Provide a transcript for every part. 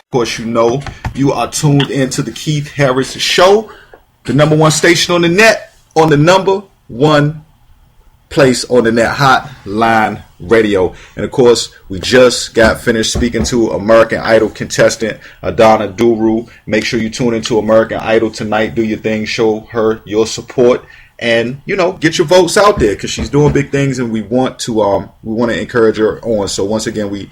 Of course, you know you are tuned into the Keith Harris Show, the number one station on the net, on the number one place on the net, Hotline Radio. And of course, we just got finished speaking to American Idol contestant Adana Duru. Make sure you tune into American Idol tonight. Do your thing, show her your support, and get your votes out there because she's doing big things, and we want to encourage her on. So once again, we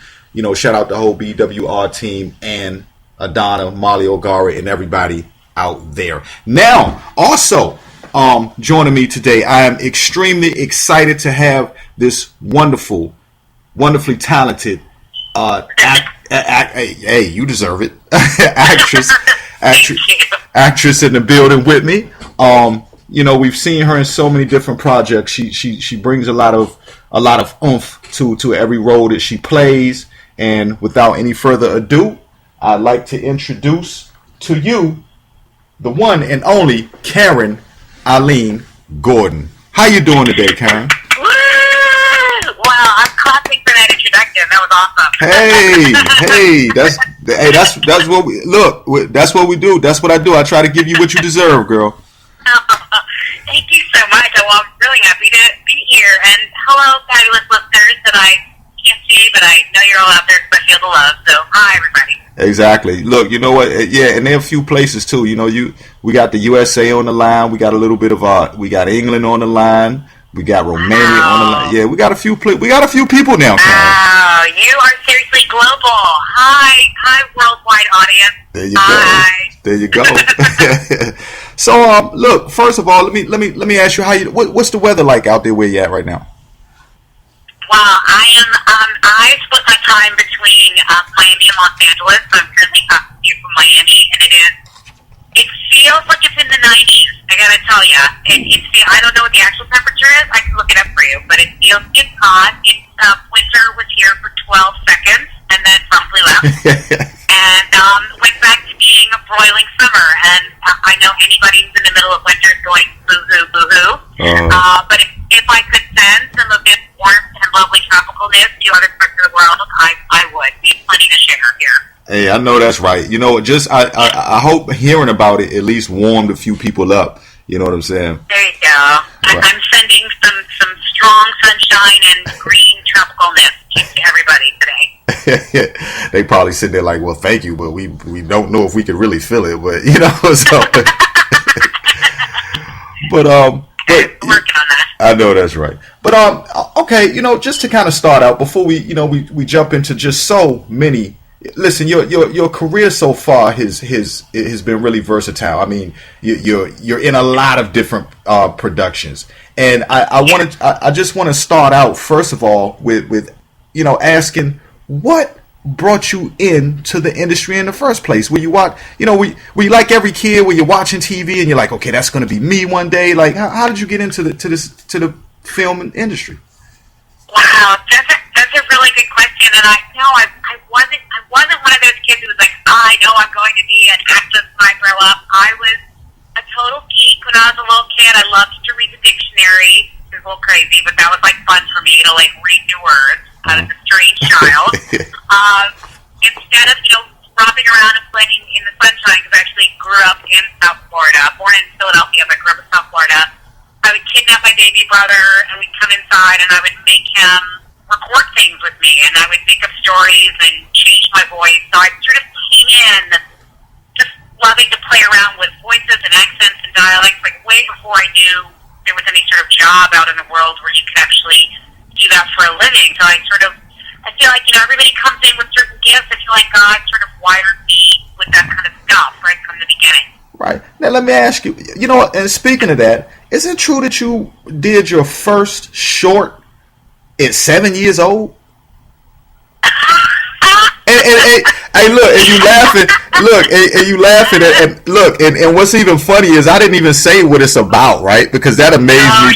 shout out the whole BWR team and Adana, Molly O'Gara, and everybody out there. Now, also joining me today, I am extremely excited to have this wonderfully talented hey, you deserve it, actress in the building with me. We've seen her in so many different projects. She brings a lot of oomph to every role that she plays. And without any further ado, I'd like to introduce to you the one and only Karen Eileen Gordon. How you doing today, Karen? Woo! Wow, I'm clapping for that introduction. That was awesome. That's what we look. That's what we do. That's what I do. I try to give you what you deserve, girl. Thank you so much. Well, I'm really happy to be here. And hello, fabulous listeners that I can't see, but I know you're all out there, especially all the love. So, hi, everybody. Exactly. Look, you know what? Yeah, and there are a few places too. We got the USA on the line. We got a little bit of we got England on the line. We got Romania on the line. Yeah, we got a few people now. Oh, you are seriously global. Hi, worldwide audience. There you go. So, look. First of all, let me ask you what's the weather like out there where you at right now? Well, I split my time between Miami and Los Angeles. So I'm currently up here from Miami, and it feels like it's in the 90s. I gotta tell you, I don't know what the actual temperature is. I can look it up for you, but it's hot. Winter was here for 12 seconds, and then promptly left, and went back to being a broiling summer. And I know anybody who's in the middle of winter is going boo-hoo, boo-hoo. But if I could send some of this warmth and lovely tropicalness to other parts of the world, I would. We have plenty to share here. Hey, I know that's right. I hope hearing about it at least warmed a few people up. You know what I'm saying? There you go. Right. I'm sending some strong sunshine and green tropicalness to everybody today. They probably sit there like, well, thank you, but we don't know if we could really feel it. But so. But working on that. I know that's right. But okay, just to kind of start out before we jump into just so many. Listen, your career so far has been really versatile. I mean, you're in a lot of different productions, and I just want to start out first of all with asking what brought you into the industry in the first place. Where you watch, we like every kid where you're watching TV and you're like, okay, that's going to be me one day. Like, how did you get into the film industry? Wow, that's a really good question, and I wasn't one of those kids who was like, I know I'm going to be an actress when I grow up. I was a total geek when I was a little kid. I loved to read the dictionary. It was a little crazy, but that was like fun for me to like read new words. I was a strange child. Instead of romping around and playing in the sunshine, because I actually grew up in South Florida, born in Philadelphia, but grew up in South Florida. I would kidnap my baby brother, and we'd come inside, and I would make him record things with me, and I would make up stories and change my voice. So I sort of came in just loving to play around with voices and accents and dialects, like way before I knew there was any sort of job out in the world where you could actually do that for a living. So I feel like everybody comes in with certain gifts. I feel like God sort of wired me with that kind of stuff right from the beginning. Right. Now let me ask you, and speaking of that, is it true that you did your first short at 7 years old? Hey, look, and you laughing. Look, and you laughing. And look, and what's even funny is I didn't even say what it's about, right? Because that amazed me.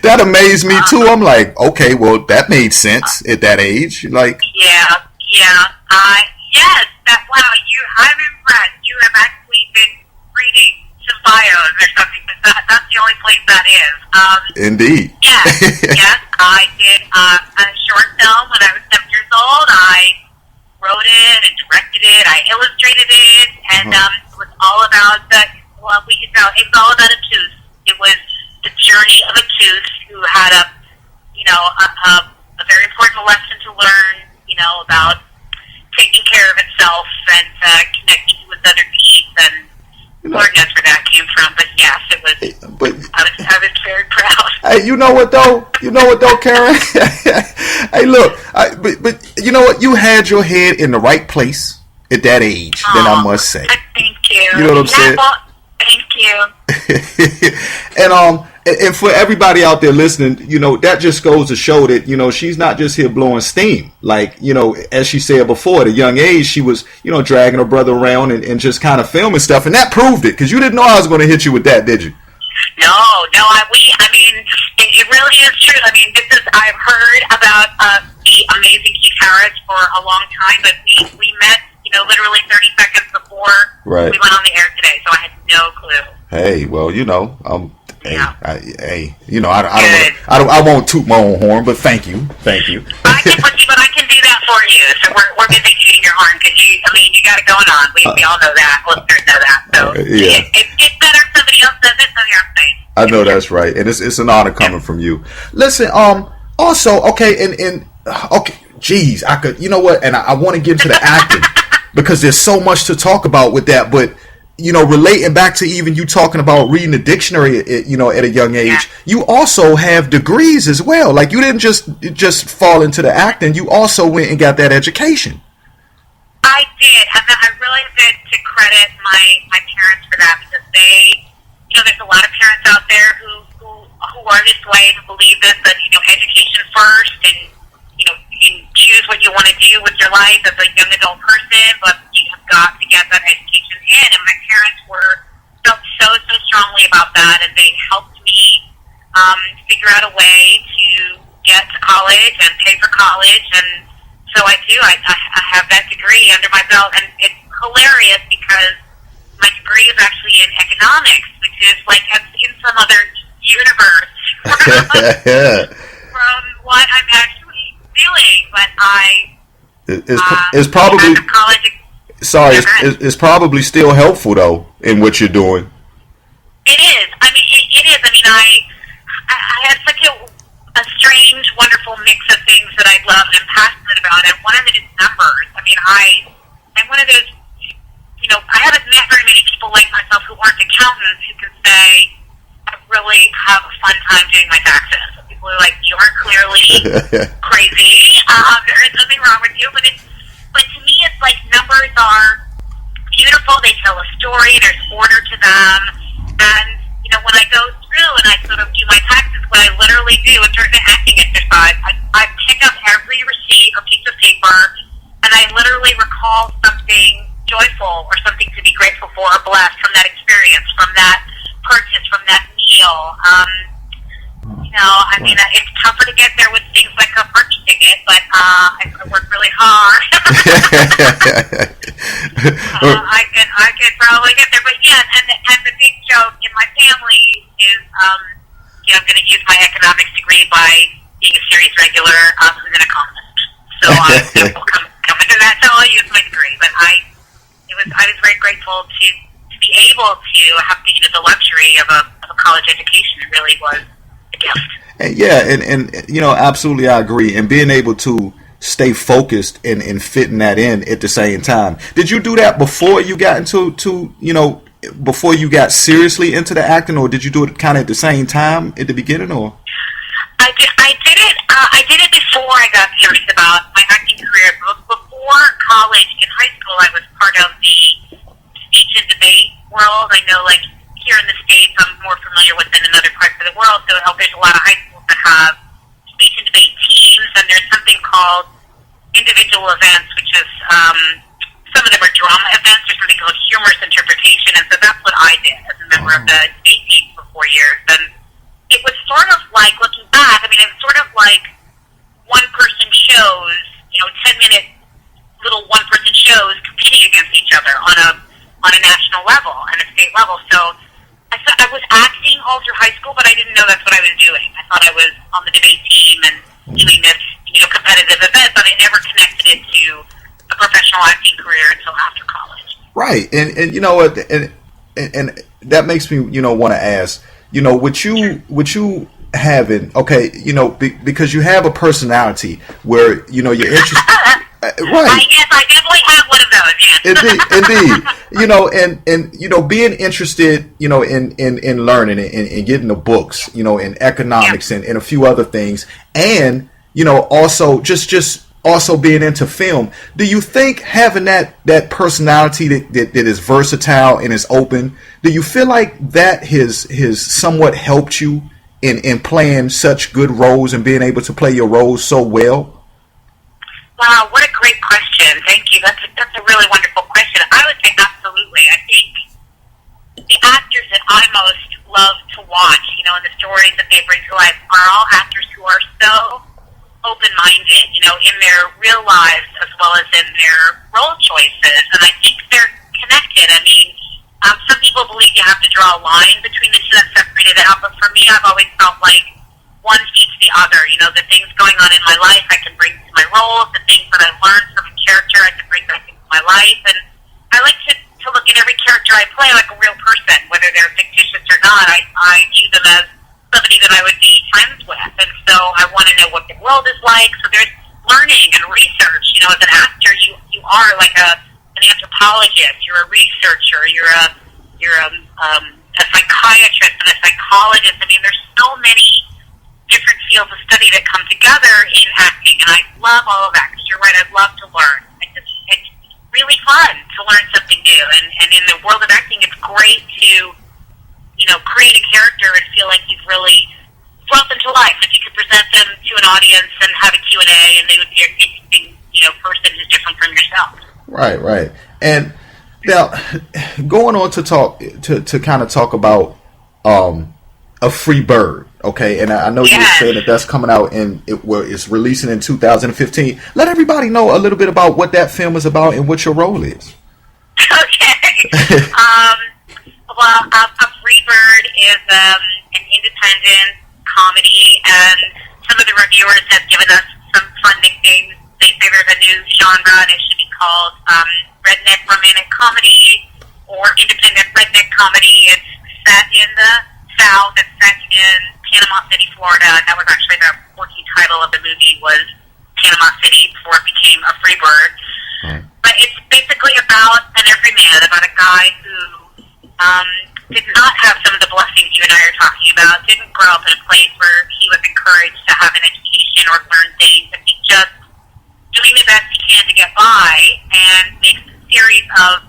That amazed me too. I'm like, okay, well, that made sense at that age. Like, yes. Wow, I'm impressed. You have actually been reading some bios or something. That's the only place that is. Indeed. Yes. I did a short film when I was 7 years old. I wrote wrote it and directed it. I illustrated it, and it was all about it was all about a tooth. It was the journey of a tooth who had a very important lesson to learn, about taking care of itself and connecting with other teeth, and Lord knows where that came from. But yes, it was. But I was very proud. Hey, you know what though, Karen. Hey, look, but you know what? You had your head in the right place at that age. Then I must say. Thank you. You know what I'm saying? Thank you. And for everybody out there listening, that just goes to show that, she's not just here blowing steam. Like, as she said before, at a young age, she was, dragging her brother around and just kind of filming stuff. And that proved it, because you didn't know I was going to hit you with that, did you? No, it really is true. I've heard about the amazing Keith Harris for a long time, but we met, literally 30 seconds before we went on the air today, so I had no clue. Hey, well, Yeah. I won't toot my own horn, but thank you. But I can do that for you. So we're busy tooting your horn because you got it going on. We all know that. Listeners know that. So it's better if somebody else does it than your thing. I know that's right, and it's an honor coming from you. Listen, also, okay, geez, I could, and I want to get into the acting because there's so much to talk about with that, but. Relating back to even you talking about reading the dictionary, at a young age, you also have degrees as well. Like, you didn't just fall into the acting. You also went and got that education. I did. I really did to credit my parents for that, because they, there's a lot of parents out there who are this way, who believe this, that, education first, and, you can choose what you want to do with your life as a young adult person, but you have got to get that education in. And my parents felt so strongly about that, and they helped me figure out a way to get to college and pay for college. And so I do. I have that degree under my belt, and it's hilarious because my degree is actually in economics, which is like in some other universe from what I'm actually doing. But it's probably college. Sorry, it's probably still helpful though in what you're doing. It is. It is. I have such a strange, wonderful mix of things that I love and am passionate about, and one of it is numbers. I'm one of those. I haven't met very many people like myself who aren't accountants who can say I really have a fun time doing my taxes. People are like, you are clearly crazy. There is nothing wrong with you, but to me, it's like numbers are beautiful. They tell a story. There's order to them. And, when I go through and I sort of do my taxes, what I literally do in terms of acting exercise, I pick up every receipt or piece of paper, and I literally recall something joyful or something to be grateful for or blessed from that experience, from that purchase, from that meal. It's tougher to get there with things like a parking ticket, but I work really hard. I could probably get there, but and the big joke in my family is, I'm going to use my economics degree by being a series regular who's an economist. So we'll come into that. So I'll use my degree, but I was very grateful to be able to have the luxury of a college education. It really was a gift. And absolutely, I agree. And being able to stay focused and fitting that in at the same time. Did you do that before you got before you got seriously into the acting, or did you do it kind of at the same time at the beginning, or? I did it before I got serious about my acting career. Before college, in high school, I was part of the speech and debate world. I know, like, here in the States, I'm more familiar with than in other parts of the world. So there's a lot of high schools that have speech and debate teams, and there's something called individual events, which is some of them are drama events. There's something called humorous interpretation, and so that's what I did as a member of the debate team for 4 years. And it was sort of like, looking back, it was sort of like one-person shows, 10-minute little one-person shows competing against each other on a national level and a state level. So I was acting all through high school, but I didn't know that's what I was doing. I thought I was on the debate team and doing this, competitive event, but I never connected it to a professional acting career until after college. Right, and you know what, and that makes me, you know, want to ask, you know, with you having, okay, you know, because you have a personality where, you know, you're interested. Right. Yes, I definitely have one of those. Yes. Indeed. You know, and you know, being interested, you know, in learning and getting the books, you know, in economics and a few other things, and you know, also just also being into film. Do you think having that personality that is versatile and is open, do you feel like that has somewhat helped you in playing such good roles and being able to play your roles so well? Wow, what a great question. Thank you. That's a really wonderful question. I would say absolutely. I think the actors that I most love to watch, you know, and the stories that they bring to life are all actors who are so open-minded, you know, in their real lives as well as in their role choices. And I think they're connected. I mean, some people believe you have to draw a line between the two and separate it out. But for me, I've always felt like one feeds the other. You know, the things going on in my life I can bring to my roles. The things that I learned from a character I can bring back into my life. And I like to look at every character I play like a real person, whether they're fictitious or not. I view them as somebody that I would be friends with. And so I want to know what the world is like. So there's learning and research. You know, as an actor, you are like an anthropologist. You're a researcher. You're a psychiatrist and a psychologist. I mean, there's so many different fields of study that come together in acting, and I love all of that, because you're right, I love to learn. It's really fun to learn something new, and in the world of acting, it's great to, you know, create a character and feel like you've really brought them to life. If you could present them to an audience and have a Q&A, and they would be an interesting, you know, person who's different from yourself. Right. And now, going on to kind of talk about A Free Bird, okay? And I know you were saying that's coming out it's releasing in 2015. Let everybody know a little bit about what that film is about and what your role is. Okay. Well, A Free Bird is an independent comedy, and some of the reviewers have given us some fun nicknames. They say there's a new genre, and it should be called redneck romantic comedy or independent redneck comedy. It's set in the South. It's set in Panama City, Florida. That was actually the working title of the movie, was Panama City, before it became A Free Bird. But it's basically about an everyman, about a guy who did not have some of the blessings you and I are talking about, didn't grow up in a place where he was encouraged to have an education or learn things, and he's just doing the best he can to get by, and makes a series of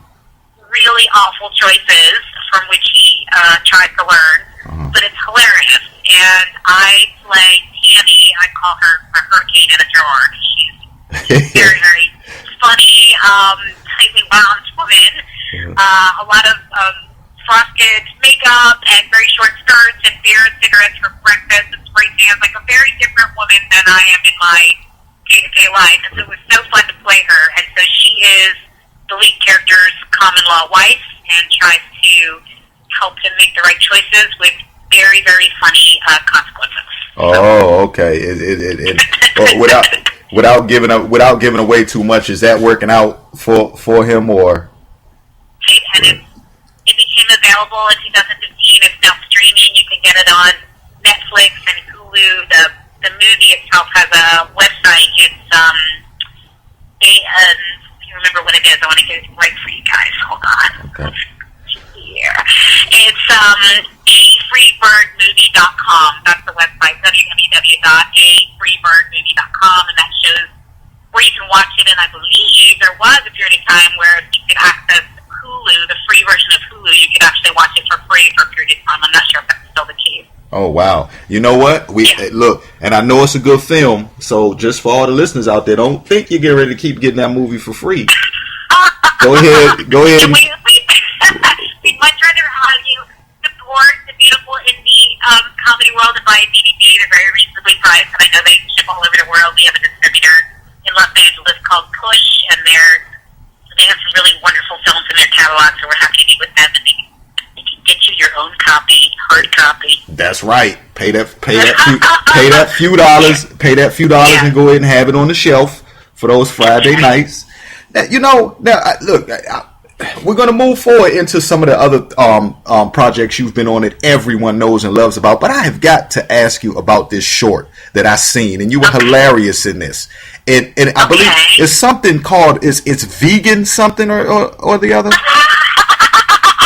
really awful choices from which he tries to learn. But it's hilarious. And I play Tammy. I call her a hurricane in a jar. She's very, very funny, tightly wound woman. A lot of frosted makeup and very short skirts and beer and cigarettes for breakfast and spray tans. Like a very different woman than I am in my day-to-day life. And so it was so fun to play her. And so she is the lead character's common law wife and tries to help him make the right choices with very, very funny consequences. Oh, okay. Without giving away too much, is that working out for him, or? Right, and it became available in 2015. It's now streaming. You can get it on Netflix and Hulu. The movie itself has a website. It's you remember what it is? I want to get it right for you guys. Hold on. Okay. Here. It's afreebirdmovie.com. That's the website, www.afreebirdmovie.com, and that shows where you can watch it. And I believe there was a period of time where you could access Hulu, the free version of Hulu. You could actually watch it for free for a period of time. I'm not sure if that's still the case. Oh, wow. You know what? Look, and I know it's a good film, so just for all the listeners out there, don't think you get ready to keep getting that movie for free. Go ahead. We'd much rather have you support the beautiful indie comedy world and buy a DVD. They're very reasonably priced, and I know they ship all over the world. We have a distributor in Los Angeles called Push, and they have some really wonderful films in their catalog, so we're happy to be with them, and they can get you your own copy, hard copy. That's right. Pay that few dollars, and go ahead and have it on the shelf for those Friday nights. You know, now look, we're going to move forward into some of the other projects you've been on that everyone knows and loves about. But I have got to ask you about this short that I seen, and you were hilarious in this. And I believe it's something called it's vegan something or the other.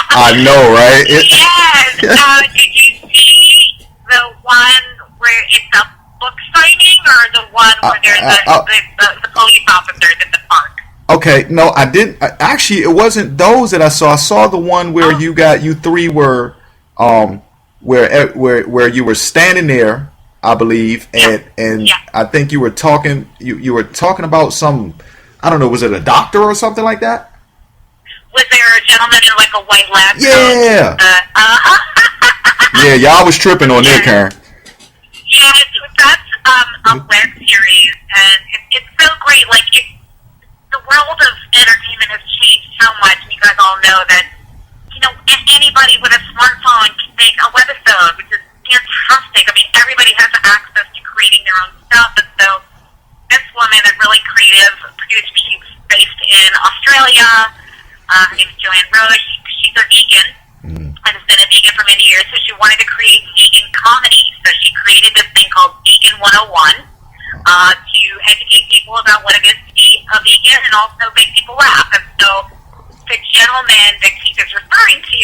I know, right? Yes. Did you see the one where it's a book signing, or the one where there's the police officers in the park? Okay, no, I didn't. Actually, it wasn't those that I saw. I saw the one where you three were, where you were standing there, I believe, and I think you were talking. You were talking about some, I don't know, was it a doctor or something like that? Was there a gentleman in like a white lab coat? Yeah. Yeah, y'all was tripping on there, Karen. Yeah, that's a web series, and it's so great. Like, the world of entertainment has changed so much, and you guys all know that, you know, anybody with a smartphone can make a webisode, which is fantastic. I mean, everybody has access to creating their own stuff, and so this woman, a really creative producer, she's based in Australia. Her name is Joanne Rose. She's a vegan and has been a vegan for many years, so she wanted to create vegan comedy. So she created this thing called Vegan 101 to educate people about what it is to be a vegan and also make people laugh. And so the gentleman that Keith is referring to,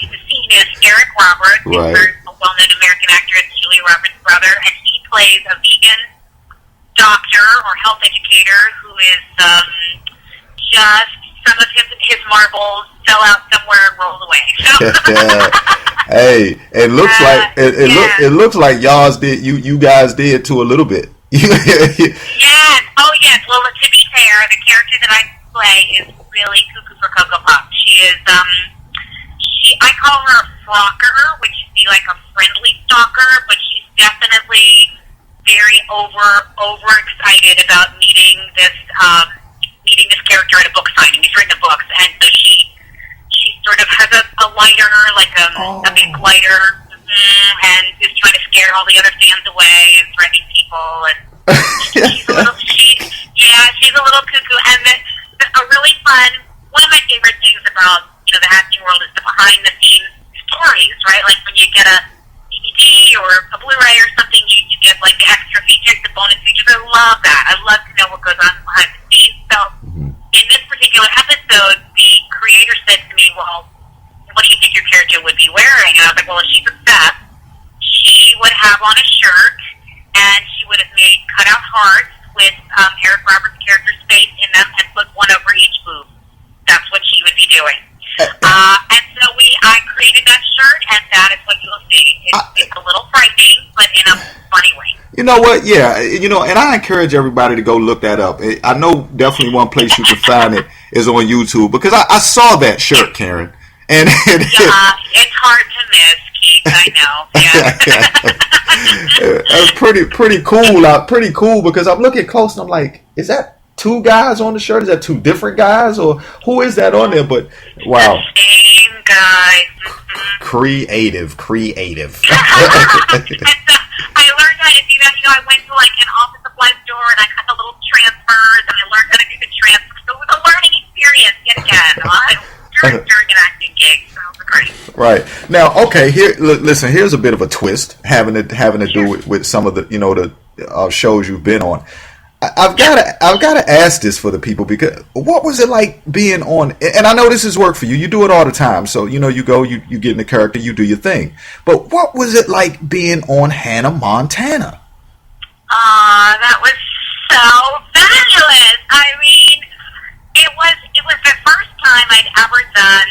the scene is Eric Roberts, right, who's a well-known American actor, Julia Roberts' brother, and he plays a vegan doctor or health educator who is just some of his marbles fell out somewhere and rolled away. Hey, it looks like it looks like you guys did too a little bit. Yes. Oh yes. Well, to be fair, the character that I play is really cuckoo for Cocoa Puffs. She is I call her a flocker, which would be like a friendly stalker, but she's definitely very overexcited about meeting this character at a book signing. He's written the books, and so she sort of has a lighter, like a big lighter, and is trying to scare all the other fans away and threatening people. And she's a little cuckoo. And a really fun, one of my favorite things about the acting world is the behind the scenes stories, right? Like when you get a DVD or a Blu-ray or something, you get like the extra features, the bonus features. I love that. I love to know what goes on behind the scenes. So in this particular episode, the creator said to me, well, what do you think your character would be wearing? And I was like, well, if she's a Seth, she would have on a shirt, and she would have made cutout hearts with Eric Roberts' character's face in them and put one over each boob. That's what she would be doing. And so I created that shirt, and that is what you'll see. It's a little frightening, but in a funny way. You know what? Yeah, and I encourage everybody to go look that up. I know definitely one place you can find it is on YouTube, because I saw that shirt, Karen. And it's hard to miss, Keith. I know. Yeah. It's pretty cool. Pretty cool, because I'm looking close and I'm like, is that two guys on the shirt? Is that two different guys, or who is that on there? But wow, the same guy. Mm-hmm. Creative. And so I learned how to do that. I went to like an office supply store and I cut the little transfers, and I learned how to do the transfers. So it was a learning experience yet again. During an acting gig, so it was great. Right. Now, okay, listen, here's a bit of a twist having to do with some of the the shows you've been on. I've got to ask this for the people, because what was it like being on? And I know this is work for you. You do it all the time. So you go, you get in the character, you do your thing. But what was it like being on Hannah Montana? That was so fabulous. I mean, it was the first time I'd ever done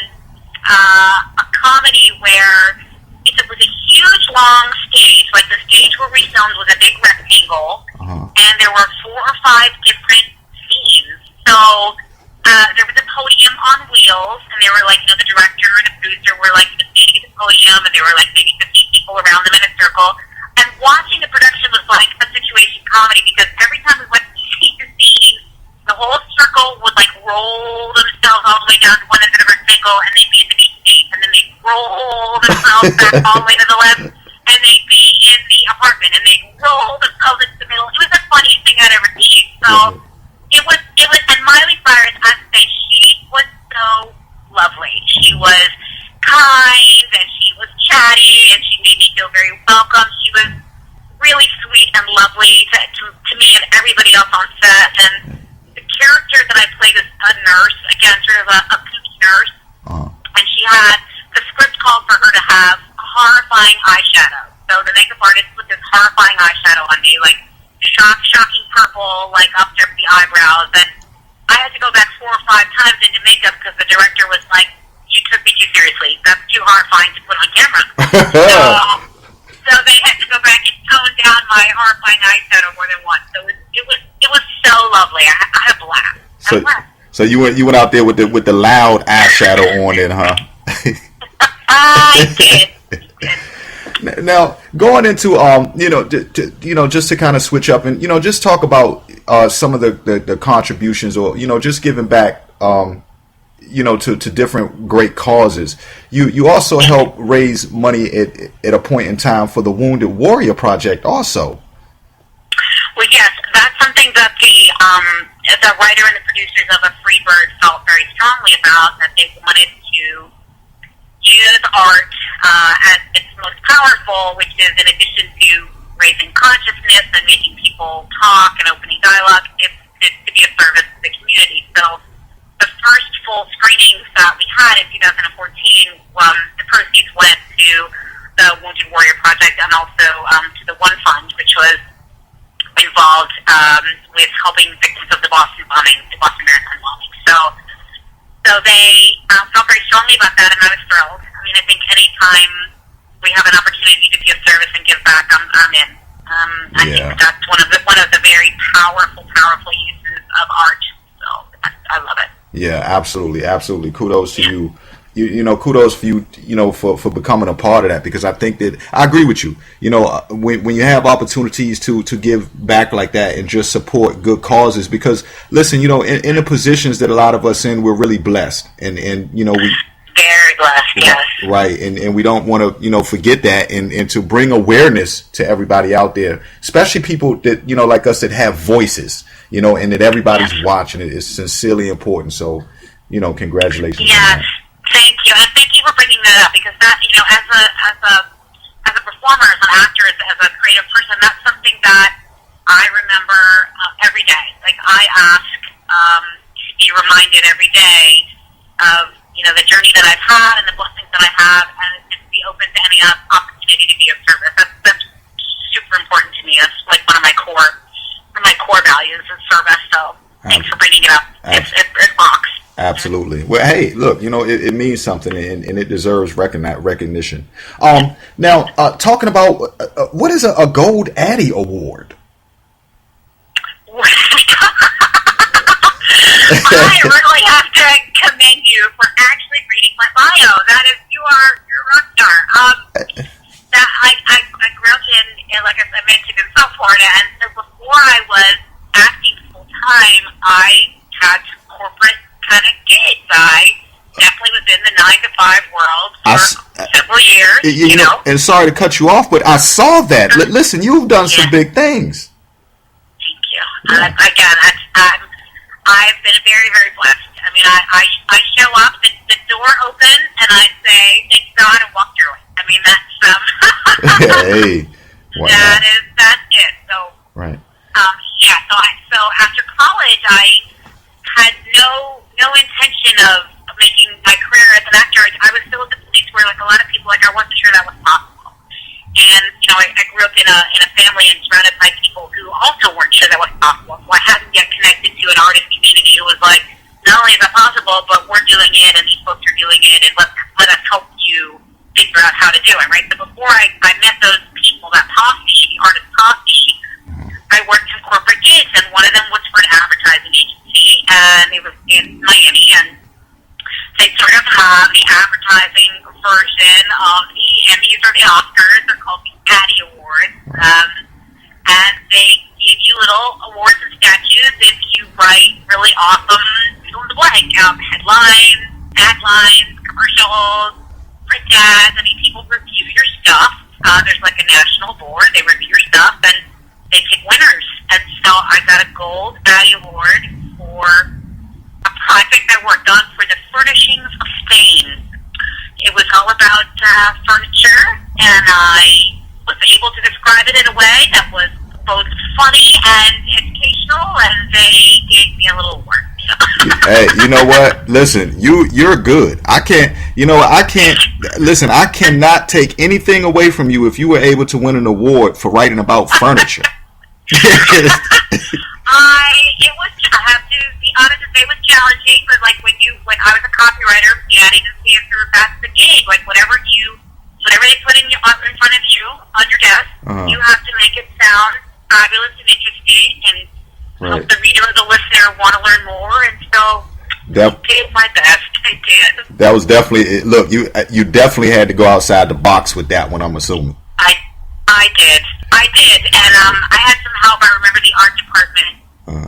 a comedy where it was a huge long stage. Like the stage where we filmed was a big rectangle, and there were 4 or 5 different scenes. So there was a podium on wheels, and they were like, the director and the producer were like standing at the podium, and there were like maybe 50 people around them in a circle. And watching the production was like a situation comedy, because every time we went to see the scene, the whole circle would like roll themselves all the way down to one end of the rectangle, and they'd be in the beach seat, and then they'd roll themselves back all the way to the left, and they'd be in the apartment, and they'd roll themselves into the middle. It was the funniest thing I'd ever seen. So it was, and Miley Cyrus, have horrifying eyeshadow. So the makeup artist put this horrifying eyeshadow on me, like shocking purple, like up to the eyebrows. And I had to go back 4 or 5 times into makeup because the director was like, "You took me too seriously. That's too horrifying to put on camera." So they had to go back and tone down my horrifying eyeshadow more than once. So it was so lovely. I had a blast. So you went out there with the loud eyeshadow on it, huh? I did. Now, going into just to kind of switch up and just talk about some of the contributions, or just giving back to different great causes. You also help raise money at a point in time for the Wounded Warrior Project also. Well, yes, that's something that the writer and the producers of A Free Bird felt very strongly about, that they wanted to use art at its most powerful, which is, in addition to raising consciousness and making people talk and opening dialogue, it's to be a service to the community. So the first full screenings that we had in 2014, the proceeds went to the Wounded Warrior Project and also to the One Fund, which was involved with helping victims of the Boston Marathon bombing. So they felt very strongly about that, and I was thrilled. I mean, I think anytime we have an opportunity to be of service and give back, I'm in. I think that's one of the very powerful uses of art. So I love it. Yeah, absolutely. Kudos to you. Kudos for you, for becoming a part of that, because I think that I agree with you. When you have opportunities to give back like that and just support good causes, because listen, in the positions that a lot of us in, we're really blessed, and we very blessed, yes, right, and we don't want to forget that, and to bring awareness to everybody out there, especially people that like us, that have voices, and that everybody's watching. It is sincerely important. So congratulations. Yes. Thank you, and thank you for bringing that up, because that, as a performer, as an actor, as a creative person, that's something that I remember every day. Like, I ask to be reminded every day of the journey that I've had and the blessings that I have, and to be open to any opportunity to be of service. That's super important to me. That's like one of my core values is service. So thanks for bringing it up. It rocks. Absolutely. Well, hey, look, it means something, and it deserves recognition. Now, talking about what is a Gold Addy Award? I really have to commend you for actually reading my bio. You're a rock star. I grew up in, like I mentioned, in South Florida, and so before I was acting full time, I had corporate kind of gigs. I definitely was in the 9-to-5 world for several years. And sorry to cut you off, but I saw that. Listen, you've done some big things. Thank you. Yeah. Again, I've been very, very blessed. I mean, I show up, the door open, and I say, "Thank God," and walk through it. I mean, that's hey, that's it. So right. So after college, I had no intention of making my career as an actor. I was still at the place where, like a lot of people, I wasn't sure that was possible. And I grew up in a family and surrounded by people who also weren't sure that was possible. So I hadn't yet connected to an artist community who was like, not only is that possible, but we're doing it, and these folks are doing it, and let us help you figure out how to do it, right? So before I met those people, that posse, the artist posse, I worked in corporate gigs, and one of them was for an advertising agency, and it was in Miami, and they sort of have the advertising version of the Emmys or the Oscars. They're called the Addy Awards, and they give you little awards and statues if you write really awesome fill-in-the-blank headlines, taglines, commercials, print ads. I mean, people review your stuff. There's like a national board. They review your stuff, and they pick winners. And so I got a Gold Addy Award for a project I worked on for the furnishings of Spain. It was all about furniture, and I was able to describe it in a way that was both funny and educational, and they gave me a little award. Hey, you know what? Listen, you're good. I can't. You know, I can't. Listen, I cannot take anything away from you if you were able to win an award for writing about furniture. I have to be honest and say it was challenging, but like when I was a copywriter, the ad agency, if you're that's the gig, like whatever they put in front of you on your desk, you have to make it sound fabulous and interesting and help the reader or the listener want to learn more. And so I did my best. I did. That was definitely look. You definitely had to go outside the box with that one. I'm assuming. I did, and I had some help. I remember the art department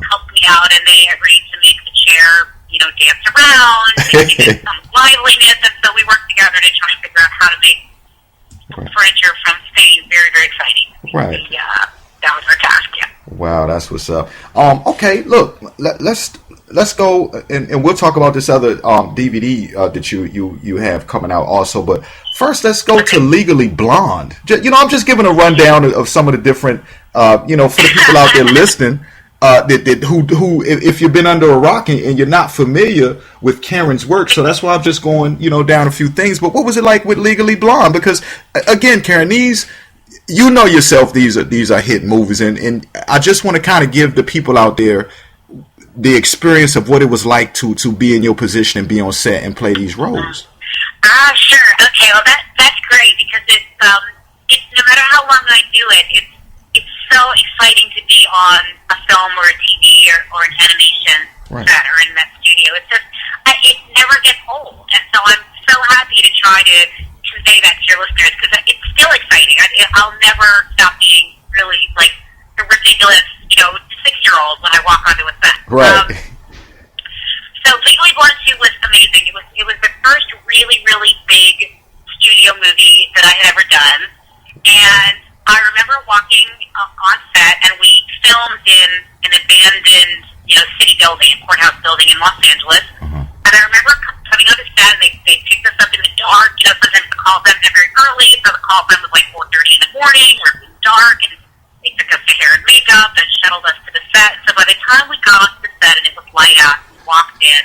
helped me out, and they agreed to make the chair, dance around, make some liveliness, and so we worked together to try and figure out how to make furniture from Spain very, very exciting. Right. That was our task. Yeah. Wow, that's what's up. Okay, look, let's go, and we'll talk about this other DVD that you have coming out also. But first, let's go to Legally Blonde. I'm just giving a rundown of some of the different, for the people out there listening, who if you've been under a rock and you're not familiar with Karen's work, so that's why I'm just going, down a few things. But what was it like with Legally Blonde? Because again, Karen, these. You know yourself, these are hit movies, and I just want to kind of give the people out there the experience of what it was like to be in your position and be on set and play these roles. Sure. Okay. Well, that's great because it's no matter how long I do it, it's so exciting to be on a film or a TV or an animation set or in that studio. It's just it never gets old, and so I'm so happy to try to convey that to your listeners because it's still exciting. I'll never stop being really like a ridiculous, 6-year-old when I walk onto a set. Right. So Legally Blonde 2 was amazing. It was the first really, really big studio movie that I had ever done, and I remember walking on set, and we filmed in an abandoned, city building, courthouse building in Los Angeles. And I remember coming on the set, and they picked us up in the dark. Sometimes the call time was very early, so the call time was like 4:30 in the morning, where it was dark, and they took us to hair and makeup and shuttled us to the set. So by the time we got onto the set and it was light out, and we walked in,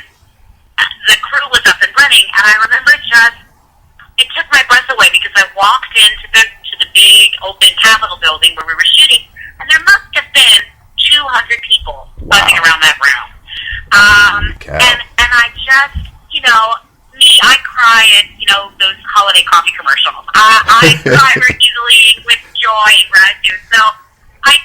the crew was up and running, and I remember it took my breath away because I walked into the big open Capitol building where we were shooting, and there must have been 200 people buzzing around that room. And I just, I cry at, those holiday coffee commercials. I cry very easily with joy and gratitude. So I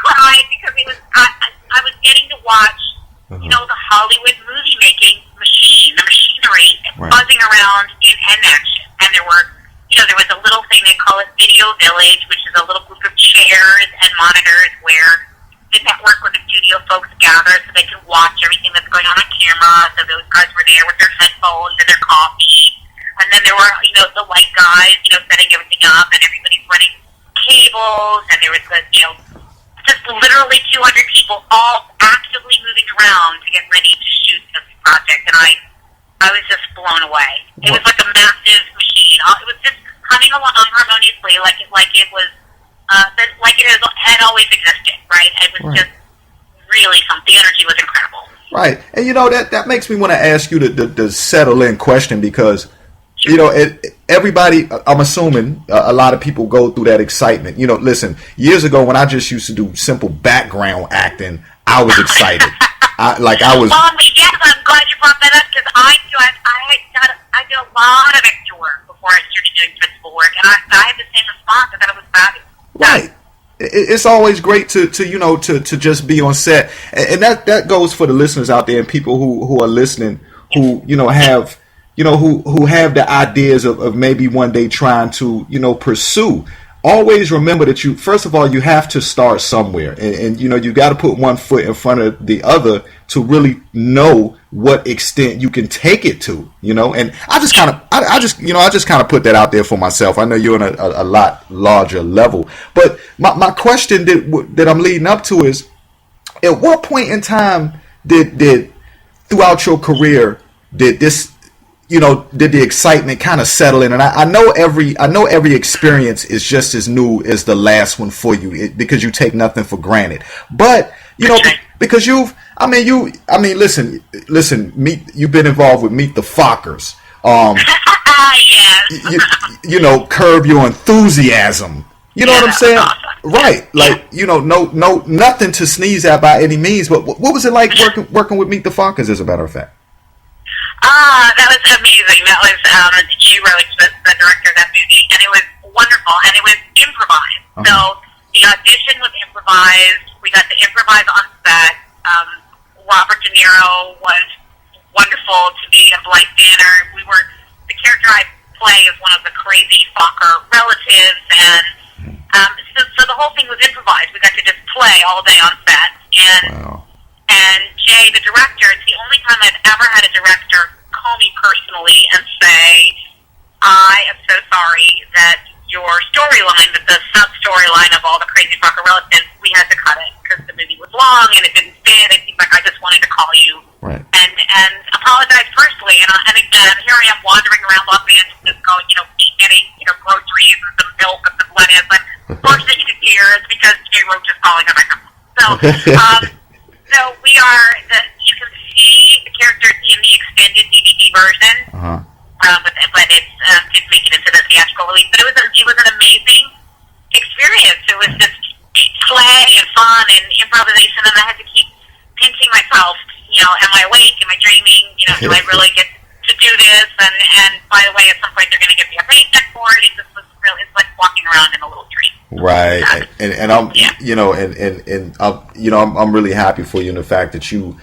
cried because I was getting to watch, the Hollywood movie making machine, the machinery buzzing around in action. And there was a little thing they call it Video Village, which is a little group of chairs and monitors where the network or the studio folks gather so they can watch everything that's going on camera. So those guys were there with their headphones and their coffee. And then there were, the white guys, setting everything up, and everybody's running cables, and there was just literally 200 people all actively moving around to get ready to shoot this project. And I was just blown away. It was like a massive machine. It was just coming along harmoniously like it was like it had always existed, right? It was just really something. The energy was incredible. Right. And that makes me want to ask you the settle in question because, everybody, I'm assuming a lot of people go through that excitement. Listen, years ago when I just used to do simple background acting, I was excited. I was. Yes, I'm glad you brought that up because I did a lot of extra work before I started doing principal work, and I had the same response. I thought it was fabulous. Right. It's always great to just be on set, and that goes for the listeners out there and people who are listening who have who have the ideas of maybe one day trying to pursue. Always remember that first of all you have to start somewhere, and you got to put one foot in front of the other to really know what extent you can take it to. And I just kind of put that out there for myself. I know you're on a lot larger level, but my question that I'm leading up to is, at what point in time did throughout your career did the excitement kind of settle in? And I know every experience is just as new as the last one for you because you take nothing for granted. But because I mean, listen. You've been involved with Meet the Fockers. Yes. You know, Curb Your Enthusiasm. You know what I'm saying? Awesome. Right. Like, you know, no, nothing to sneeze at by any means. But what was it like working with Meet the Fockers, as a matter of fact? That was amazing. That was Jay Roach, the director of that movie, and it was wonderful. And it was improvised. So the audition was improvised. We got to improvise on set. Robert De Niro was wonderful to be a Blythe Banner. The character I play is one of the crazy Fokker relatives, and so the whole thing was improvised. We got to just play all day on set, and Jay, the director, it's the only time I've ever had a director call me personally and say, "I am so sorry that your storyline, the sub-storyline of all the crazy Fokker relatives, we had to cut it because the movie was long and it didn't fit. It seems like I just wanted to call you and apologize personally." And again, here I am wandering around Los Angeles, going, getting groceries and some milk and some lettuce, and bursting into tears because Jay Roach is calling on my house. So, so you can see the characters in the extended DVD version. But it didn't make it into the theatrical release. But it was an amazing experience. It was just play and fun and improvisation, and I had to keep pinching myself. Am I awake? Am I dreaming? Do I really get to do this? And by the way, at some point they're going to get me a paycheck for it. It just was really, it's like walking around in a little dream. Right, and I'm, I'm really happy for you in the fact that you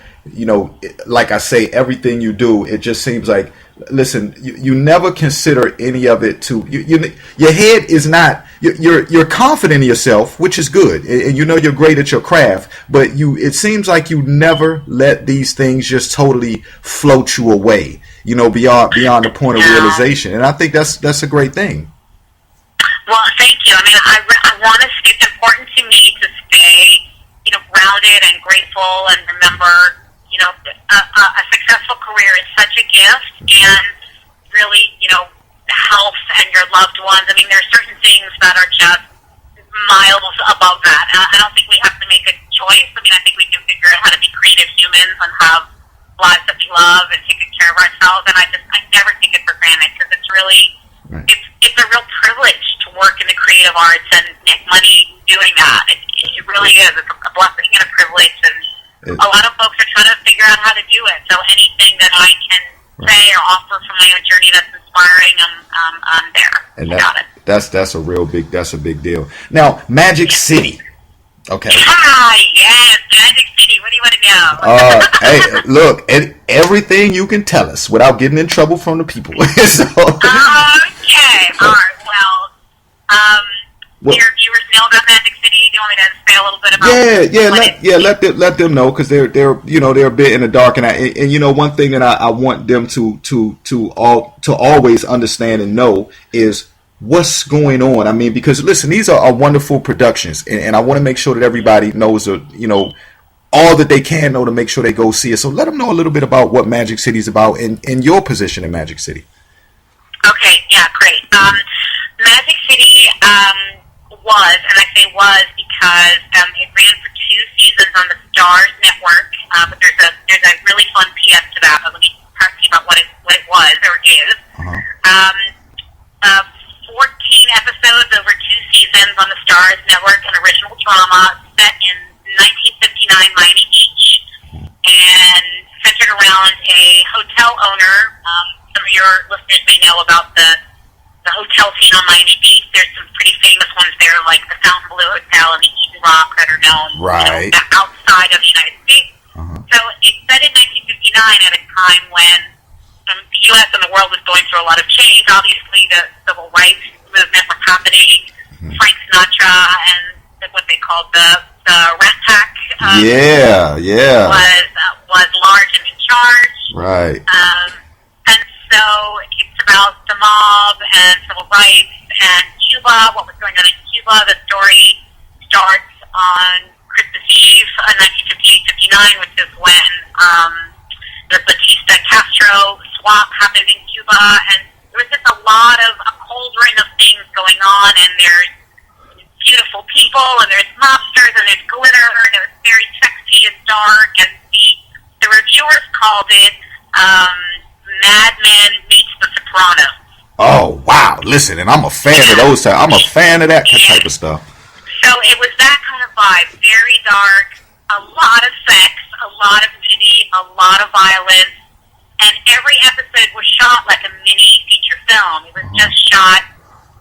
like I say, everything you do, it just seems like, listen, you never consider any of it to your head is not, you're confident in yourself, which is good, and you're great at your craft, but it seems like you never let these things just totally float you away, beyond the point of realization, and I think that's a great thing. Well, thank you. I mean, I want to. It's important to me to stay, grounded and grateful, and remember, a successful career is such a gift, and really, health and your loved ones. I mean, there are certain things that are just miles above that. I don't think we have to make a choice. I mean, I think we can figure out how to be creative humans and have lives that we love and take good care of ourselves. And I never take it for granted, because it's really, it's a real privilege to work in the creative arts and make money doing that. It really is. It's a blessing and a privilege, and a lot of folks are trying to figure out how to do it. So anything that I can say or offer from my own journey that's inspiring, I'm there. And that's a real big, that's a big deal. Now, Magic City. Okay. Yes, Magic City. What do you want to know? Hey, look, everything you can tell us without getting in trouble from the people. Okay. All right. Well, your viewers know about Magic City. Do you want me to say a little bit about? Let them know, because they're a bit in the dark, and one thing that I want them to always understand and know is what's going on. I mean, because listen, these are wonderful productions, and I want to make sure that everybody knows all that they can know to make sure they go see it. So let them know a little bit about what Magic City is about and your position in Magic City. Okay, yeah, great. Magic City was, and I say was because it ran for 2 seasons on the Starz network. But there's a really fun PS to that. But let me talk to you about what it was or is. 14 episodes over 2 seasons on the Starz network, an original drama set in 1959 Miami Beach, and centered around a hotel owner. Some of your listeners may know about the hotel scene on Miami Beach. There's some pretty famous ones there, like the Fontainebleau Hotel and the Eden Rock, that are known outside of the United States. So it's set in 1959 at a time when the U.S. and the world was going through a lot of change. Obviously, the civil rights movement was happening. Frank Sinatra and what they called the Rat Pack was large and in charge. Right. And so it's about the mob and civil rights and Cuba, what was going on in Cuba. The story starts on Christmas Eve, 1958-59, which is when the Batista-Castro swap happened in Cuba, and there was just a lot of a cauldron of things going on, and there's beautiful people, and there's mobsters, and there's glitter, and it was very sexy and dark, and the listen, and I'm a fan of those type. I'm a fan of that type of stuff. So it was that kind of vibe, very dark, a lot of sex, a lot of nudity, a lot of violence, and every episode was shot like a mini feature film. It was just shot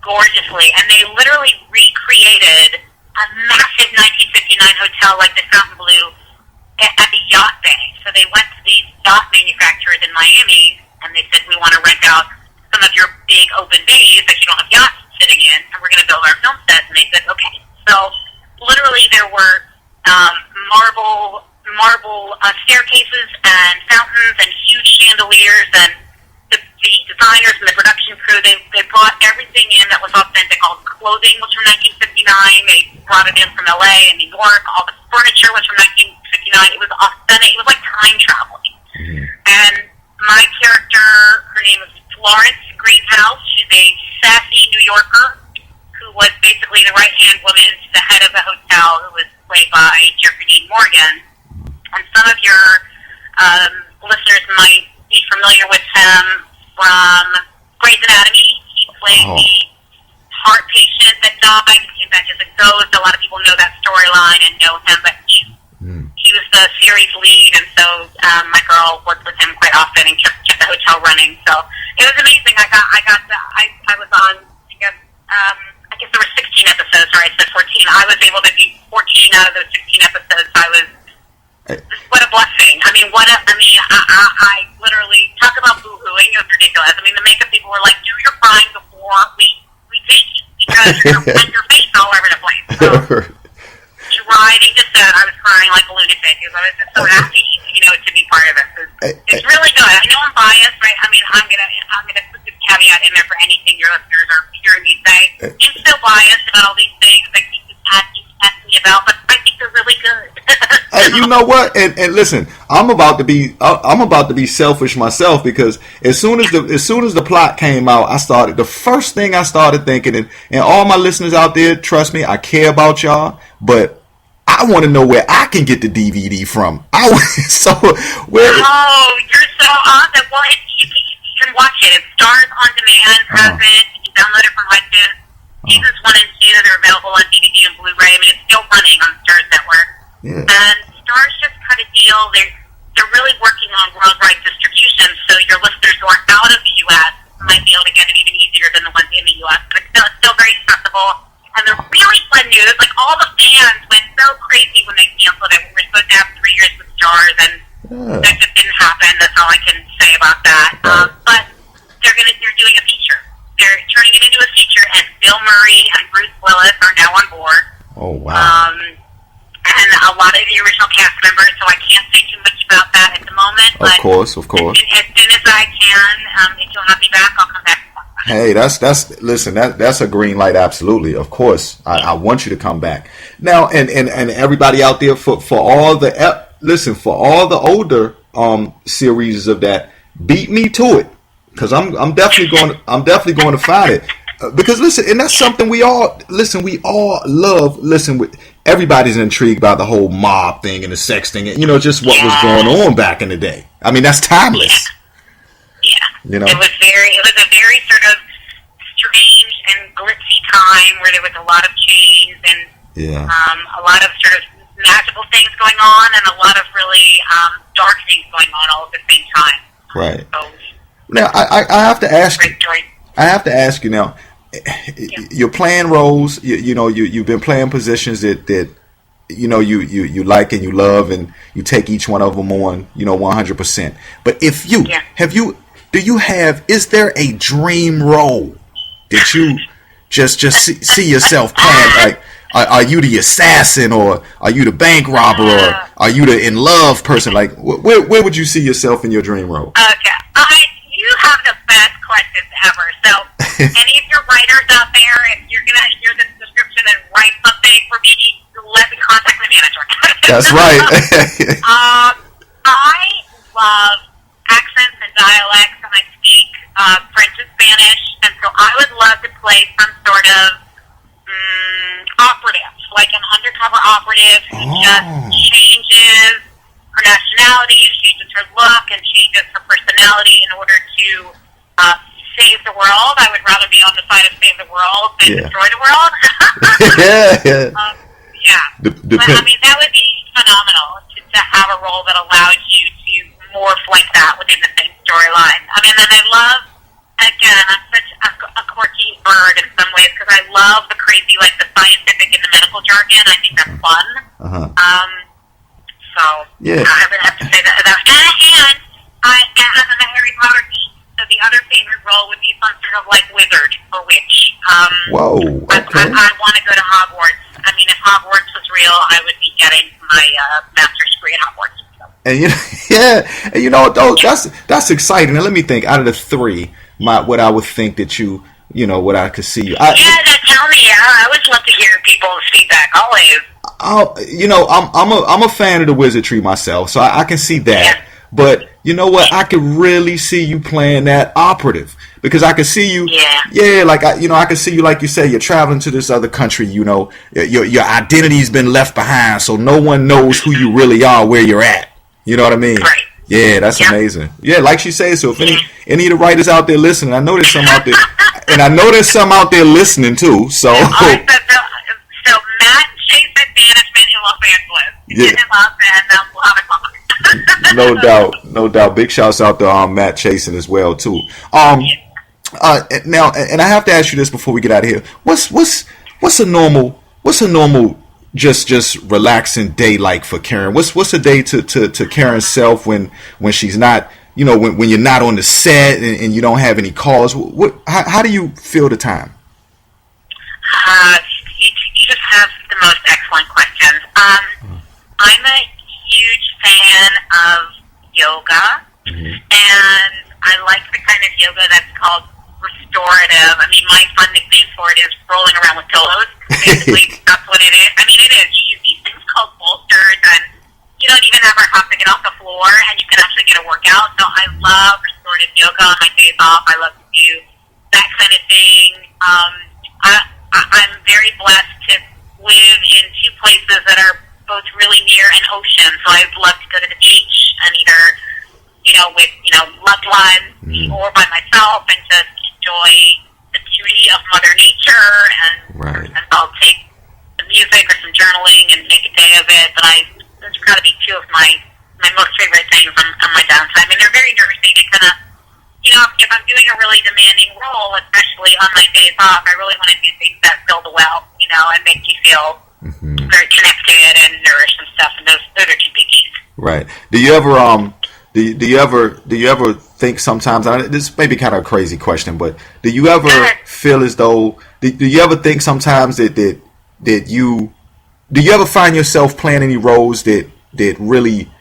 gorgeously, and they literally recreated a massive 1959 hotel like the Fontainebleau at the yacht bay. So they went to these yacht manufacturers in Miami, and they said, we want to rent out some of your big open bays that you don't have yachts sitting in, and we're going to build our film sets. And they said, okay. So literally there were marble staircases and fountains and huge chandeliers, and the designers and the production crew, they brought everything in that was authentic. All the clothing was from 1959. They brought it in from LA and New York. All the furniture was from 1959. It was authentic. It was like time traveling. Mm-hmm. And my character, her name is Florence Greenhouse. She's a sassy New Yorker who was basically the right-hand woman to the head of the hotel, who was played by Jeffrey Dean Morgan. And some of your listeners might be familiar with him from Grey's Anatomy. He played the heart patient that died. He came back as a ghost. A lot of people know that storyline and know him, but he was the series lead, and so my girl worked with him quite often and kept the hotel running. So it was amazing. I was on, I guess there were 16 episodes, or I said 14. I was able to do 14 out of those 16 episodes. What a blessing. I literally, talk about boo-hooing. It was ridiculous. I mean, the makeup people were like, do your crying before we take you, because you're on your face all over the place. So, driving to set, I was crying like a lunatic, because I was just so happy, to be part of it. It's really good. I know I'm biased, right? I mean, I'm gonna put this caveat in there for anything your listeners are hearing me say. I'm so biased about all these things that keep asking me about, but I think they're really good. You know what? And listen, I'm about to be selfish myself, because as soon as the plot came out, the first thing I started thinking, and all my listeners out there, trust me, I care about y'all, but I want to know where I can get the DVD from. Oh, you're so awesome. Well, you can watch it. It Stars on Demand has it. You can download it from iTunes. Seasons 1 and 2, they're available on DVD and Blu-ray. I mean, it's still running on the Stars network. Yeah. And Stars just cut a deal. They're really working on worldwide distribution, so your listeners who are out of the U.S. might be able to get it even easier than the ones in the U.S. But it's still very accessible. And the really fun news, like all the fans went so crazy when they canceled it. We were supposed to have 3 years with Stars, and that just didn't happen. That's all I can say about that. But they're doing a feature. They're turning it into a feature, and Bill Murray and Bruce Willis are now on board. Oh, wow. And a lot of the original cast members, so I can't say too much about that at the moment. Of course. As soon as I can, if you'll have me back, I'll come back. Hey, that's a green light. Absolutely. Of course. I want you to come back. Now, and everybody out there, for all the older series of that, beat me to it, because I'm definitely going to find it. Because listen, and that's something we all love. Everybody's intrigued by the whole mob thing and the sex thing, and just what was going on back in the day. I mean, that's timeless. Yeah. It was a very sort of strange and glitzy time where there was a lot of change and a lot of sort of magical things going on and a lot of really dark things going on all at the same time. Right. So, now I have to ask you. I have to ask you now. You're playing roles. You've been playing positions that you like and you love, and you take each one of them on 100%. But is there a dream role that you just see yourself playing? Like, are you the assassin, or are you the bank robber, or are you the in love person? Like, where would you see yourself in your dream role? Okay, you have the best questions ever. So, any of your writers out there, if you're gonna hear this description and write something for me, let me contact my manager. That's right. I love accents and dialects, and I speak French and Spanish, and so I would love to play some sort of operative, like an undercover operative who just changes her nationality, and changes her look, and changes her personality in order to save the world. I would rather be on the side of save the world than destroy the world. Yeah. Yeah. But, I mean, that would be phenomenal to have a role that allows you to morph like that within the same storyline. I mean, and I love, again, I'm such a quirky bird in some ways because I love the crazy, like the scientific and the medical jargon. I think that's fun. So, yeah. I would have to say that. And I'm a Harry Potter geek, so the other favorite role would be some sort of like wizard or witch. Whoa. Okay. I want to go to Hogwarts. I mean, if Hogwarts was real, I would be getting my master's degree at Hogwarts. So. And and that's exciting. Now let me think. Out of the three, what I would think that what I could see you. Tell me. I always love to hear people's feedback. Always. I'm a fan of the wizardry myself, so I can see that. Yeah. But you know what? I could really see you playing that operative because I could see you. Yeah. Like I could see you, like you say, you're traveling to this other country. Your identity's been left behind, so no one knows who you really are, where you're at. You know what I mean? Right. Yeah, that's amazing. Yeah, like she says. So if any of the writers out there listening, I know there's some out there, and I know there's some out there listening too. So. So Matt Chase at Management in Los Angeles. Yeah. No doubt. Big shouts out to Matt Chasen as well too. Now, and I have to ask you this before we get out of here. What's a normal just relaxing day like for Karen? What's a day to Karen's self when she's not, when you're not on the set and you don't have any calls? How do you feel the time? You just have the most excellent questions. I'm a huge fan of yoga, and I like the kind of yoga that's called restorative. I mean, my fun nickname for it is rolling around with pillows. Basically, that's what it is. I mean, it is. You use these things called bolsters, and you don't even ever have to get off the floor, and you can actually get a workout. So I love restorative yoga on my days off. I love to do that kind of thing. I'm very blessed to live in two places that are both really near an ocean. So I'd love to go to the beach and either, with, loved ones or by myself and just enjoy the beauty of Mother Nature. And I'll take some music or some journaling and make a day of it. But those are got to be two of my most favorite things on my downtime. And they're very nourishing and kind of, if I'm doing a really demanding role, especially on my days off, I really want to do things that build the well, and make you feel very connected and nourished and stuff. And those are two biggies. Right. Do you ever think sometimes? This may be kind of a crazy question, but do you ever feel as though? Do you ever think sometimes that you? Do you ever find yourself playing any roles that really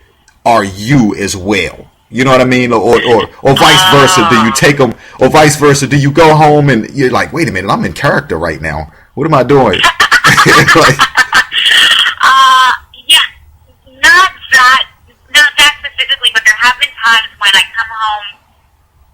are you as well? You know what I mean, or vice versa? Do you take them, or vice versa? Do you go home and you're like, wait a minute, I'm in character right now. What am I doing? Not that specifically, but there have been times when I come home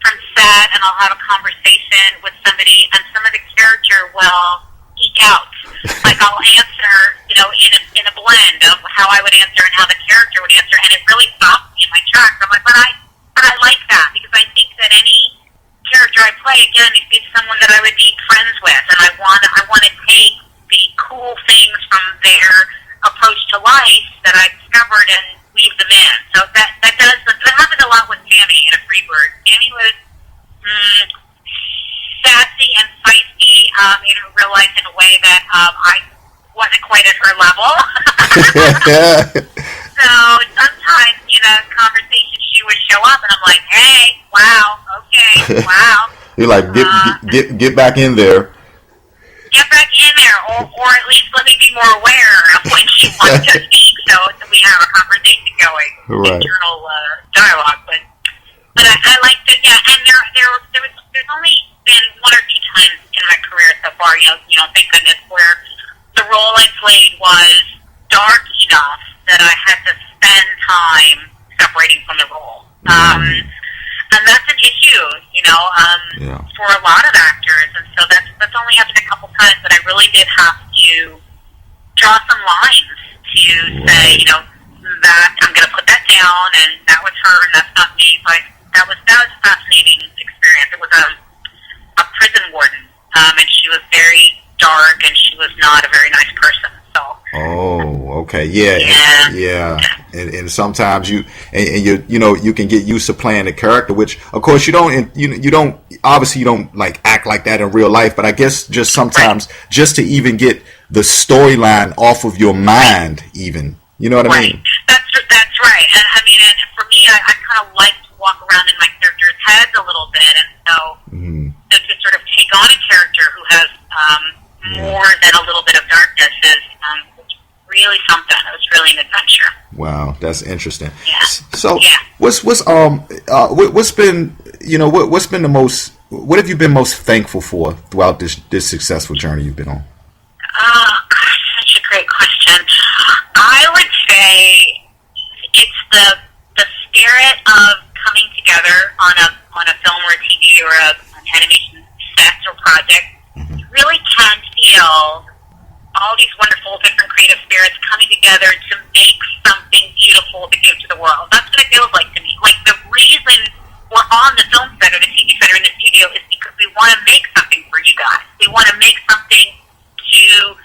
from set and I'll have a conversation with somebody, and some of the character will geek out. Like I'll answer, in a blend of how I would answer and how the character would answer, and it really stops me in my tracks. I'm like, but I like that because I think that any character I play, again, is someone that I would be friends with, and I want to take the cool things from their approach to life that I discovered and weave them in. So that happened a lot with Tammy in A Freebird. Tammy was sassy and feisty in real life in a way that I wasn't quite at her level. So sometimes, conversation she would show up and I'm like, hey, wow, okay, wow. You're like, get back in there. Get back in there, or at least let me be more aware of when she wants to speak, so we have a conversation going, internal dialogue. But I like that, and there's only been one or two times in my career so far, thank goodness, where the role I played was dark enough that I had to spend time separating from the role. And that's an issue, for a lot of actors. And so that's only happened a couple times that I really did have to draw some lines to say, that I'm going to put that down, and that was her, and that's not me. So that was a fascinating experience. It was prison warden, and she was very dark, and she was not a very nice person. So. Oh, okay, yeah. And sometimes you can get used to playing a character, which of course you don't obviously you don't like act like that in real life, but I guess just sometimes just to even get the storyline off of your mind, even, you know what I mean? That's right. And I mean, and for me, I kind of like to walk around in my character's heads a little bit, and so to sort of take on a character who has more than a little bit of darkness is really something. It was really an adventure. Wow, that's interesting. Yeah. So, what's been the most? What have you been most thankful for throughout this successful journey you've been on? Gosh, such a great question. I would say it's the spirit of coming together on a film or a TV or an animation set or project. You really can feel all these wonderful different creative spirits coming together to make something beautiful to give to the world. That's what it feels like to me. Like, the reason we're on the film set or the TV set or in the studio is because we want to make something for you guys. We want to make something to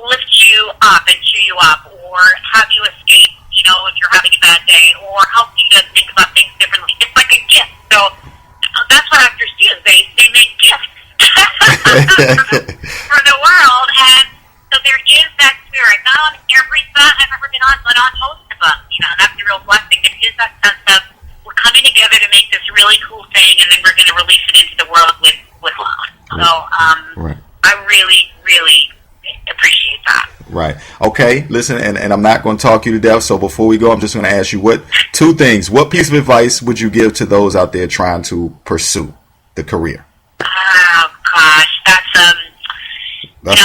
lift you up and cheer you up, or have you escape, if you're having a bad day, or help you to think about things differently. It's like a gift. So that's what actors do. They make gifts for the world, and so there is that spirit, not on every set I've ever been on, but on most of them. That's a real blessing. It is that sense of we're coming together to make this really cool thing, and then we're going to release it into the world with love. So I really, really appreciate that. Right. Okay. Listen, and I'm not going to talk you to death. So before we go, I'm just going to ask you two things. What piece of advice would you give to those out there trying to pursue the career? Oh gosh, that's that's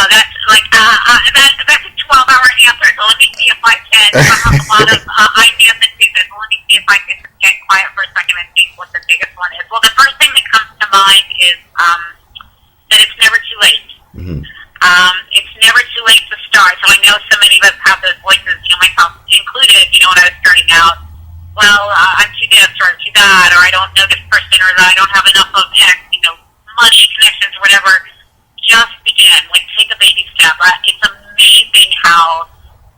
like that's a 12-hour answer. So let me see if I can. I have a lot of ideas and pieces. So let me see if I can get quiet for a second and think what the biggest one is. Well, the first thing that comes to mind is that it's never too late. It's never too late to start. So I know so many of us have those voices, myself included, when I was starting out. Well, I'm too this or I'm too that, or I don't know this person, or I don't have enough of X, money, connections, or whatever. Just begin. Like, take a baby step. It's amazing how,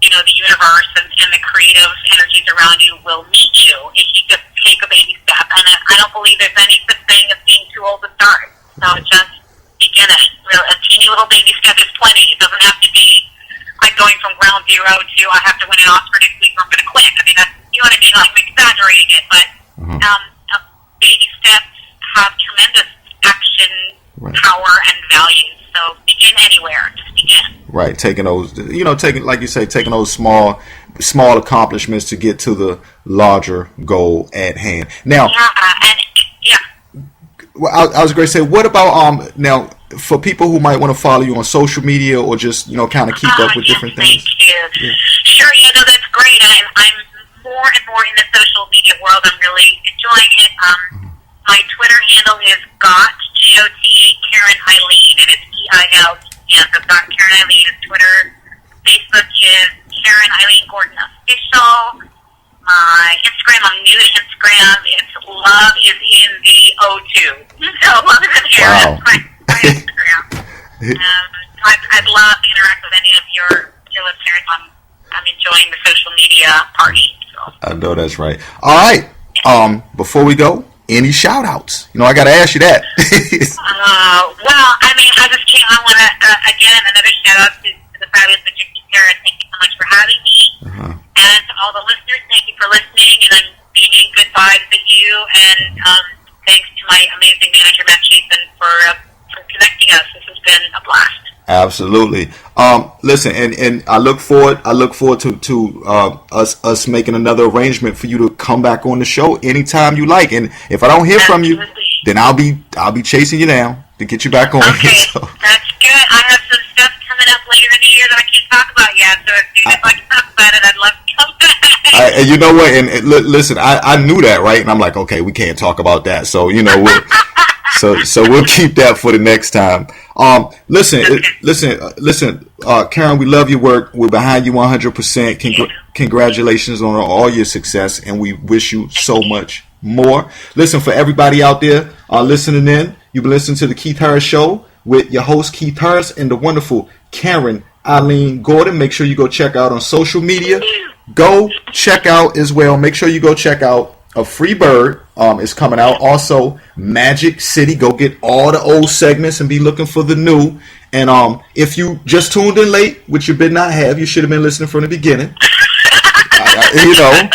the universe and the creative energies around you will meet you if you just take a baby step. And I don't believe there's any such thing as being too old to start. So just begin it. A teeny little baby step is plenty. It doesn't have to be like going from ground zero to I have to win an Oscar next week or I'm going to quit. I mean, that's, you know what I mean? I'm exaggerating it, but baby steps have tremendous action power and values. So begin anywhere. Just begin. Right. Taking those, like you say, taking those small accomplishments to get to the larger goal at hand. Now, well, I was going to say, what about now for people who might want to follow you on social media or just kind of keep up with different things? Thank you. Yeah. Sure, that's great. I'm more and more in the social media world. I'm really enjoying it. My Twitter handle is GOT, G-O-T, Karen Eileen, and it's E-I-L. Yeah, so GOT Karen Eileen is Twitter. Facebook is Karen Eileen Gordon Official. My Instagram, I'm new to Instagram. It's Love is in the O2. So Love is in the air. Wow. That's my Instagram. I'd love to interact with any of your listeners. I'm enjoying the social media party. So. I know that's right. All right. Before we go, any shout outs? I got to ask you that. Well, I mean, I want to, again, another shout out to the fabulous D.M.V.KeithHarris. Thank you so much for having me. And to all the listeners, thank you for listening. And I'm beaming good vibes at you. And thanks to my amazing manager, Matt Chasen, for connecting us. This has been a blast. Absolutely. Listen, and I look forward to us making another arrangement for you to come back on the show anytime you like. And if I don't hear from you, then I'll be chasing you down to get you back on. Okay, so. That's good. I have some stuff coming up later in the year that I can't talk about yet. So as soon as I can talk about it, I'd love to come back. And you know what? And listen, I knew that, right? And I'm like, okay, we can't talk about that. So so we'll keep that for the next time. Listen, Karen, we love your work. We're behind you 100%. Congratulations on all your success, and we wish you so much more. Listen, for everybody out there listening in, You've been listening to the Keith Harris Show with your host Keith Harris and the wonderful Karen Eileen Gordon. Make sure you go check out on social media. Go check out as well. Make sure you go check out A Free Bird is coming out. Also, Magic City. Go get all the old segments and be looking for the new. And if you just tuned in late, which you did not have, you should have been listening from the beginning. You know,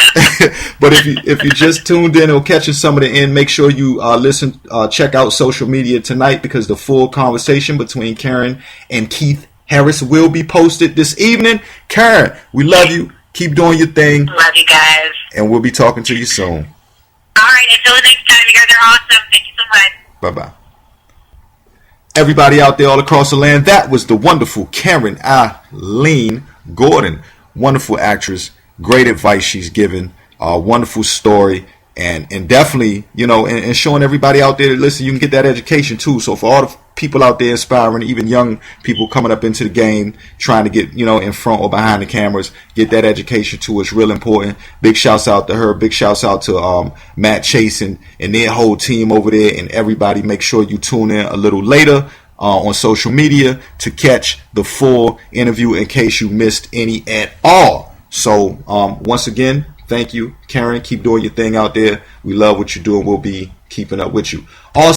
but if you just tuned in or catching some of the end, make sure you check out social media tonight, because the full conversation between Karen and Keith Harris will be posted this evening. Karen, we love you. Keep doing your thing. Love you guys. And we'll be talking to you soon. All right. Until the next time, you guys are awesome. Thank you so much. Bye-bye. Everybody out there all across the land, that was the wonderful Karen Eileen Gordon. Wonderful actress. Great advice she's given. Wonderful story. And definitely, you know, and showing everybody out there that listen, you can get that education too. So for all the people out there inspiring, even young people coming up into the game, trying to get, you know, in front or behind the cameras, get that education too. It's real important. Big shouts out to her. Big shouts out to Matt Chase and their whole team over there, and everybody. Make sure you tune in a little later on social media to catch the full interview in case you missed any at all. So once again, thank you, Karen. Keep doing your thing out there. We love what you're doing. We'll be keeping up with you. Also,